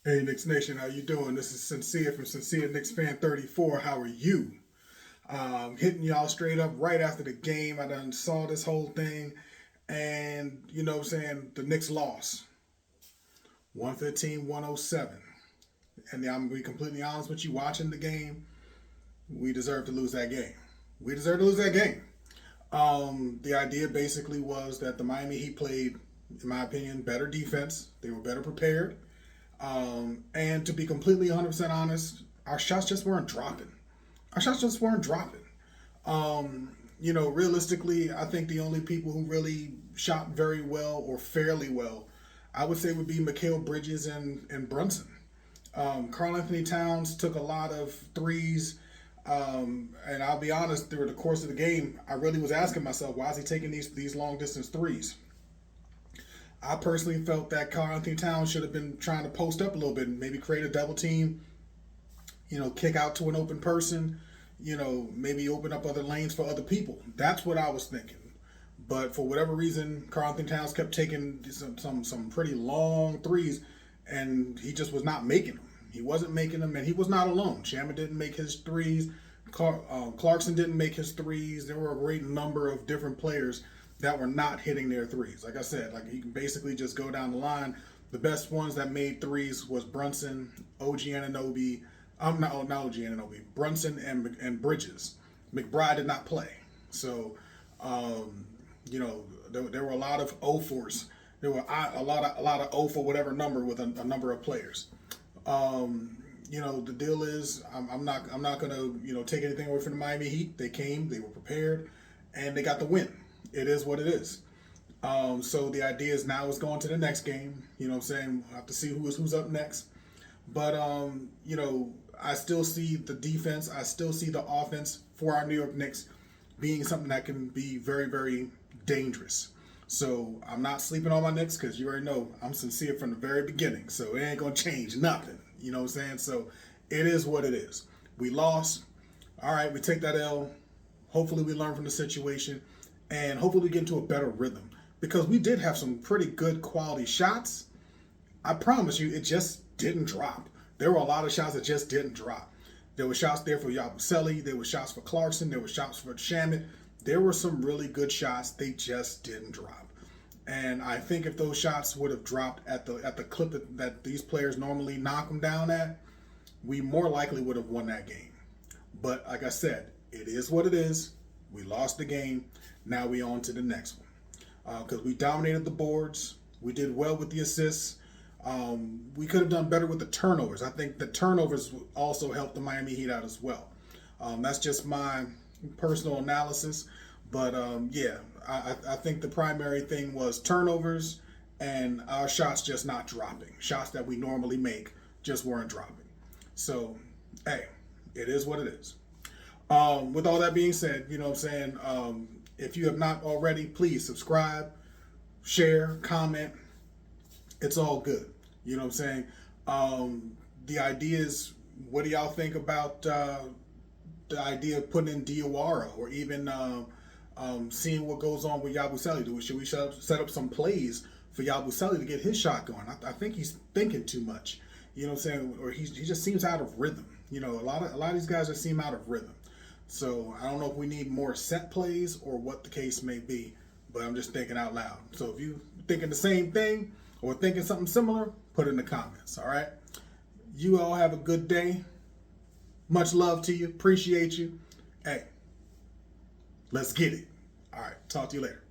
Hey Knicks Nation, how you doing? This is Sincere from Sincere Knicks Fan 34. How are you? Hitting y'all straight up right after the game. I done saw this whole thing, and you know what I'm saying, the Knicks lost 115-107. And I'm gonna be completely honest with you, watching the game, we deserve to lose that game. We deserve to lose that game. The idea basically was that the Miami Heat played, in my opinion, better defense. They were better prepared. And to be completely 100% honest, our shots just weren't dropping. Our shots just weren't dropping. Realistically, I think the only people who really shot very well or fairly well, I would say would be Mikal Bridges and Brunson. Karl Anthony Towns took a lot of threes. And I'll be honest, through the course of the game, I really was asking myself, why is he taking these long distance threes? I personally felt that Karl Anthony Towns should have been trying to post up a little bit and maybe create a double team, kick out to an open person, maybe open up other lanes for other people. That's what I was thinking. But for whatever reason, Karl Anthony Towns kept taking some pretty long threes, and he just was not making them. He wasn't making them, and he was not alone. Shaman didn't make his threes. Clarkson didn't make his threes. There were a great number of different players that were not hitting their threes. Like I said, you can basically just go down the line. The best ones that made threes was Brunson, OG Anunoby. Not OG Anunoby. Brunson and Bridges. McBride did not play. So, there were a lot of O fours. There were a lot of O for whatever number with a number of players. The deal is I'm not gonna take anything away from the Miami Heat. They came, they were prepared, and they got the win. It is what it is. So the idea is now is going to the next game. You know what I'm saying? We'll have to see who's up next. But I still see the defense. I still see the offense for our New York Knicks being something that can be very, very dangerous. So I'm not sleeping on my Knicks because you already know I'm sincere from the very beginning. So it ain't gonna change nothing. You know what I'm saying? So it is what it is. We lost. All right, we take that L. Hopefully we learn from the situation, and hopefully we get into a better rhythm, because we did have some pretty good quality shots. I promise you, it just didn't drop. There were a lot of shots that just didn't drop. There were shots there for Yabusele. There were shots for Clarkson. There were shots for Shaman. There were some really good shots. They just didn't drop. And I think if those shots would have dropped at the clip that these players normally knock them down at, we more likely would have won that game. But like I said, it is what it is. We lost the game. Now we on to the next one. Because we dominated the boards. We did well with the assists. We could have done better with the turnovers. I think the turnovers also helped the Miami Heat out as well. That's just my personal analysis. But I think the primary thing was turnovers and our shots just not dropping. Shots that we normally make just weren't dropping. So, hey, it is what it is. With all that being said, you know what I'm saying? If you have not already, please subscribe, share, comment. It's all good. You know what I'm saying? The idea is, what do y'all think about the idea of putting in Diawara, or even seeing what goes on with Yabusele? Should we set up some plays for Yabusele to get his shot going? I think he's thinking too much. You know what I'm saying? Or he just seems out of rhythm. A lot of these guys just seem out of rhythm. So I don't know if we need more set plays or what the case may be, but I'm just thinking out loud. So if you thinking the same thing or thinking something similar, put it in the comments. All right. You all have a good day. Much love to you. Appreciate you. Hey, let's get it. All right. Talk to you later.